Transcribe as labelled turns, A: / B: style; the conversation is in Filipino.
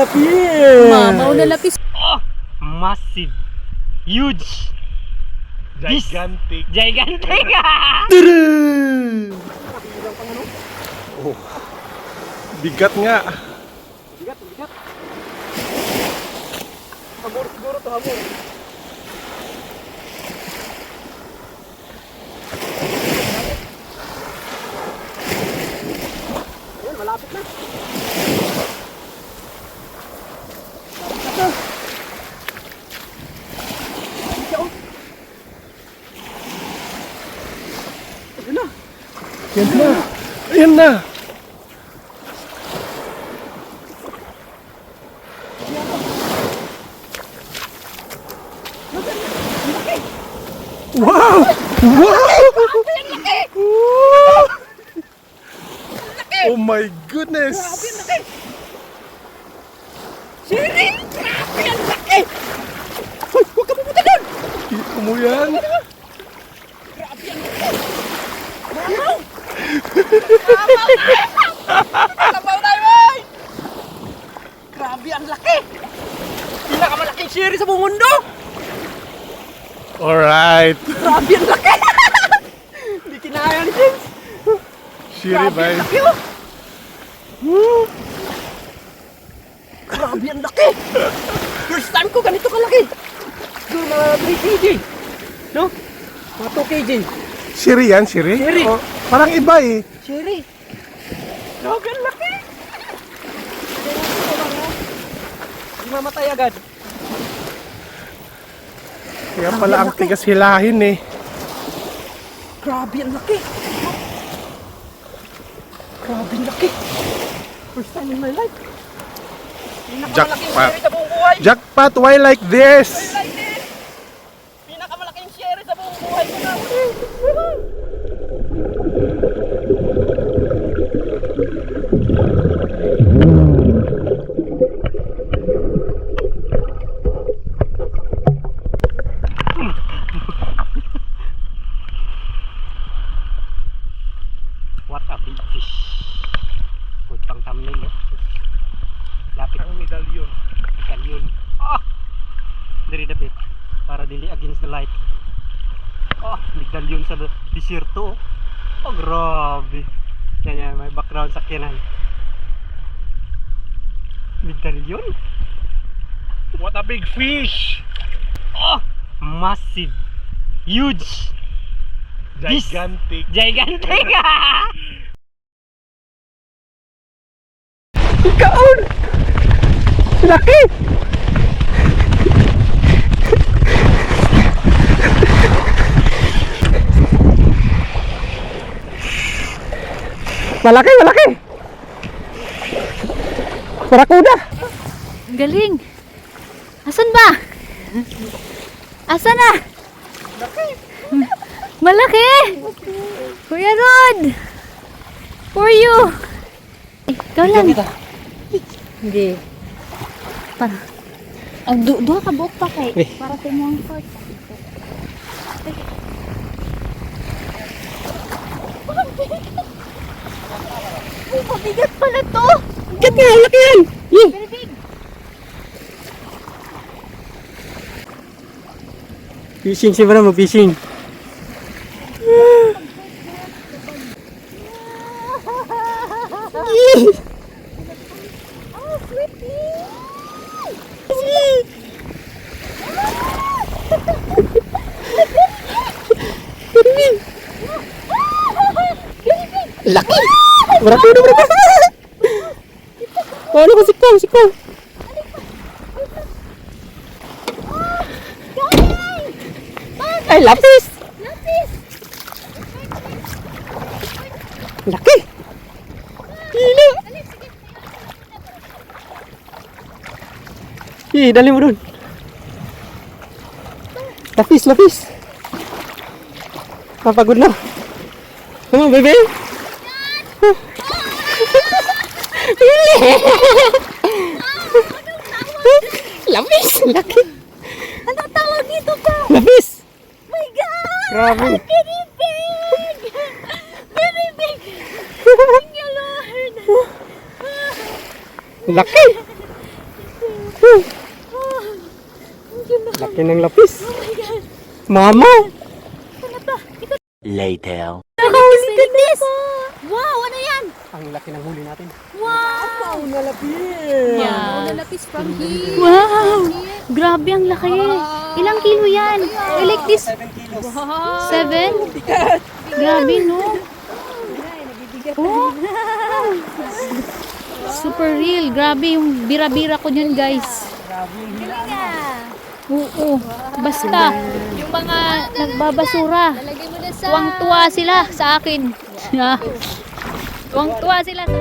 A: lapis.
B: Mamaw na lapis.
C: Oh, massive, huge,
D: Gigantic.
C: gigantic.
D: Oh. Bigat nga.
A: Bigat. Hamor siguro to, hamor. Ayan, malapit na.
D: Ayan na. Wow! Oh my goodness!
A: Siri! Grabe ang laki! Hoy, huwag ka pumunta doon!
D: Kita mo yan?
A: Grabe ang laki! Mamaw! Mamaw na yun! Grabe ang laki! Pinakamalaking siri sa buong mundo!
D: Alright.
A: Grabe ang laki! Hindi kinaya ni James!
D: Shiri
A: Grabe
D: bye.
A: ang laki oh! Grabe ang laki! First time ko ganito kalaki! Siguro mga 3 kg! No? Mga 2 kg!
D: Shiri yan, Shiri?
A: Shiri.
D: Oh, parang iba eh.
A: Sherry! Grabe ang laki! Hindi mamatay agad.
D: Kaya pala ang tigas hilahin eh.
A: Grabe ang laki! Grabe ang laki! First time in my life! Pinakamalaking
D: Jackpot.
A: sherry sa buong buhay!
D: Jackpot, why like this?
A: Like this! Pinakamalaking sherry sa buong buhay ko na!
C: What a big fish. Good pang thumbnail eh. Lapit
D: Ang medalyon.
C: ikan yun. Ah! Diri dapit. Para dili against the light. Oh, medalyon sa desierto. Oh, grabe. Yan, may background sa kinan. Medalyon?
D: What a big fish!
C: Oh, massive, huge,
D: Gigantic.
C: gigantic.
A: Kaon! Laki! Malaki! Barakuda!
B: Galing. Asan ba? Asan na? Malaki! Kuya Rod! For you! Ikaw lang. Hindi. Para. Duha ka buok pa kay. Para sa imong short. Uy, mabigat pala to!
A: Bigat nga! Laki yan!
B: Very big!
A: Fishing siya ba mag-fishing?
B: Oh, sweetie!
A: Laki! Barakuda! Ano ko sikaw! Ay, lapis!
B: Lapis!
A: Laki! Hila! Dali mo dun. Lapis! Napagod na. Come on, baby! Lapis! Laki!
B: Ano tawag dito pa?
A: Lapis!
B: My God!
A: Grabe!
B: Very big! Very big! Thank you, Lord!
A: Laki!
C: laki ng lapis. Mama!
E: Later.
B: Nakahuli ka na po. Wow, ano yan?
C: Ang laki ng huli natin.
B: Wow.
A: Nalapis.
B: Nalapis from here. Wow. Grabe ang laki. Ilang kilo yan? I like this.
C: 7 kilos.
B: 7? Grabe, no? Oh. Super real. Grabe yung bira-bira ko yun, guys. Oo. Basta, yung mga nagbabasura, tuwang-tuwa sila sa akin. Tuwang-tuwa sila sa